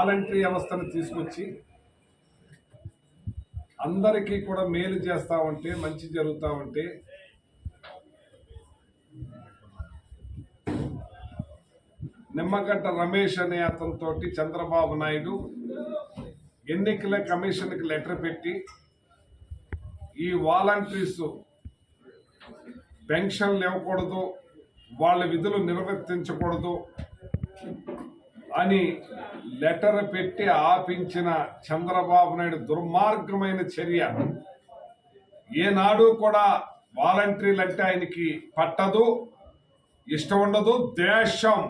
Voluntary వ్యవస్థను తీసుకొచ్చి అందరికీ కూడా మేలు చేస్తా ఉంటే, మంచి జరుగుతూ ఉంటే నిమ్మగడ్డ రమేష్ అనే అతనితోటి చంద్రబాబు నాయుడు ఎన్నికల కమిషన్కి లెటర్ పెట్టి ఈ వాలంటీర్స్ పెన్షన్లు ఇవ్వకూడదు, వాళ్ళ విధులు నిర్వర్తించకూడదు అని లెటర్ పెట్టి ఆపించిన చంద్రబాబు నాయుడు దుర్మార్గమైన చర్య. ఏనాడు కూడా వాలంటీర్లు అంటే ఆయనకి పట్టదు, ఇష్టం ఉండదు, ద్వేషం.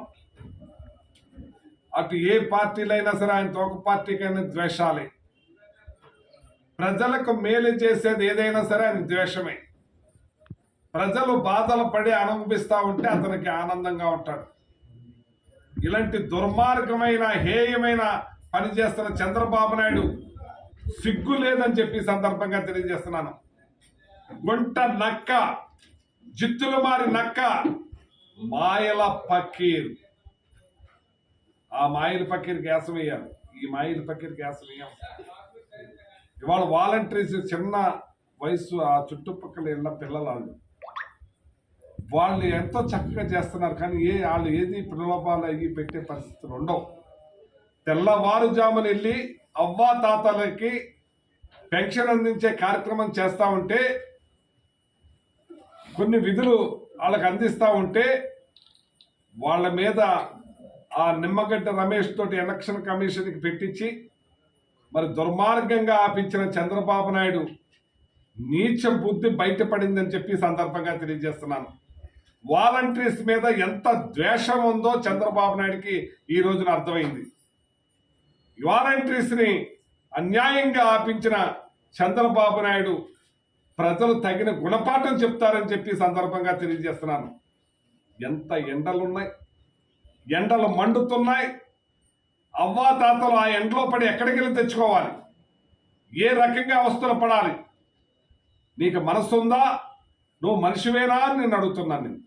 అటు ఏ పార్టీలైనా సరే ఆయనతో ఒక పార్టీకైనా ద్వేషాలే. ప్రజలకు మేలు చేసేది ఏదైనా సరే ఆయన ద్వేషమే. ప్రజలు బాధలు పడి అనుభవిస్తూ ఉంటే అతనికి ఆనందంగా ఉంటాడు. ఇలాంటి దుర్మార్గమైన హేయమైన పని చేస్తున్న చంద్రబాబు నాయుడు సిగ్గు లేదని చెప్పి సందర్భంగా తెలియజేస్తున్నాను. గుంట నక్క, జిత్తులు మారి నక్క, మాయల పకీర్. ఆ మాయల పకీర్ గ్యాస్ వేయాలి, ఈ మాయల పకీర్ గ్యాస్ వేయాలి. ఇవాళ వాలంటీర్స్ చిన్న వయసు, ఆ చుట్టుపక్కల ఇళ్ళ పిల్లలు వాళ్ళు ఎంతో చక్కగా చేస్తున్నారు. కానీ వాళ్ళు ఏది ప్రలోభాలు అయ్యి పెట్టే పరిస్థితులు ఉండవు. తెల్లవారుజామున వెళ్ళి అవ్వా తాతలకి పెన్షన్ అందించే కార్యక్రమం చేస్తూ ఉంటే, కొన్ని విధులు వాళ్ళకి అందిస్తూ ఉంటే వాళ్ళ మీద ఆ నిమ్మగడ్డ రమేష్ తోటి ఎలక్షన్ కమిషన్కి పెట్టించి మరి దుర్మార్గంగా ఆపించిన చంద్రబాబు నాయుడు నీచ బుద్ధి బయటపడిందని చెప్పి సందర్భంగా తెలియజేస్తున్నాను. వాలంటీర్స్ మీద ఎంత ద్వేషం ఉందో చంద్రబాబు నాయుడికి ఈ రోజున అర్థమైంది. వాలంటీర్స్ని అన్యాయంగా ఆపించిన చంద్రబాబు నాయుడు ప్రజలు తగిన గుణపాఠం చెప్తారని చెప్పి సందర్భంగా తెలియజేస్తున్నాను. ఎంత ఎండలున్నాయి, ఎండలు మండుతున్నాయి. అవ్వాతాతలు ఆ ఎండలో పడి ఎక్కడికి వెళ్ళి తెచ్చుకోవాలి? ఏ రకంగా అవస్థలు పడాలి? నీకు మనసు ఉందా? నువ్వు మనిషివేనా అని నేను అడుగుతున్నాను. నేను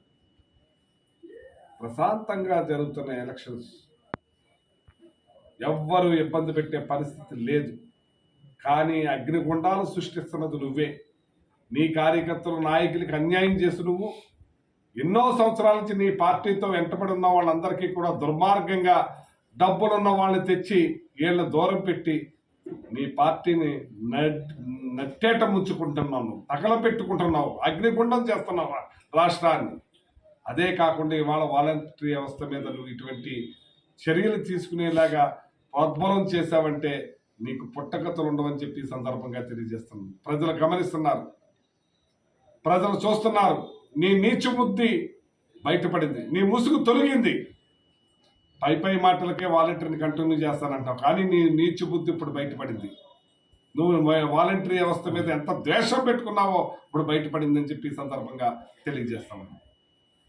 ప్రశాంతంగా జరుగుతున్న ఎలక్షన్స్, ఎవ్వరూ ఇబ్బంది పెట్టే పరిస్థితి లేదు. కానీ అగ్నిగుండాలు సృష్టిస్తున్నది నువ్వే. నీ కార్యకర్తలు, నాయకులకి అన్యాయం చేసి నువ్వు ఎన్నో సంవత్సరాల నుంచి నీ పార్టీతో వెంటబడి ఉన్న వాళ్ళందరికీ కూడా దుర్మార్గంగా డబ్బులున్న వాళ్ళని తెచ్చి వీళ్ళ దూరం పెట్టి నీ పార్టీని నట్టేట ముంచుకుంటున్నావు, తగలపెట్టుకుంటున్నావు, అగ్నిగుండం చేస్తున్నావు రాష్ట్రాన్ని. అదే కాకుండా ఇవాళ వాలంటరీ వ్యవస్థ మీద నువ్వు ఇటువంటి చర్యలు తీసుకునేలాగా ప్రోద్బలం చేశావంటే నీకు పుట్టగతులు ఉండవని చెప్పి సందర్భంగా తెలియజేస్తున్నాను. ప్రజలు గమనిస్తున్నారు, ప్రజలు చూస్తున్నారు. నీ నీచు బుద్ధి బయటపడింది, నీ ముసుగు తొలగింది. పై మాటలకే వాలంటీర్ని కంటిన్యూ చేస్తానంటావు, కానీ నీ నీచు బుద్ధి ఇప్పుడు బయటపడింది. నువ్వు వాలంటరీ వ్యవస్థ మీద ఎంత ద్వేషం పెట్టుకున్నావో ఇప్పుడు బయటపడిందని చెప్పి సందర్భంగా తెలియజేస్తాను.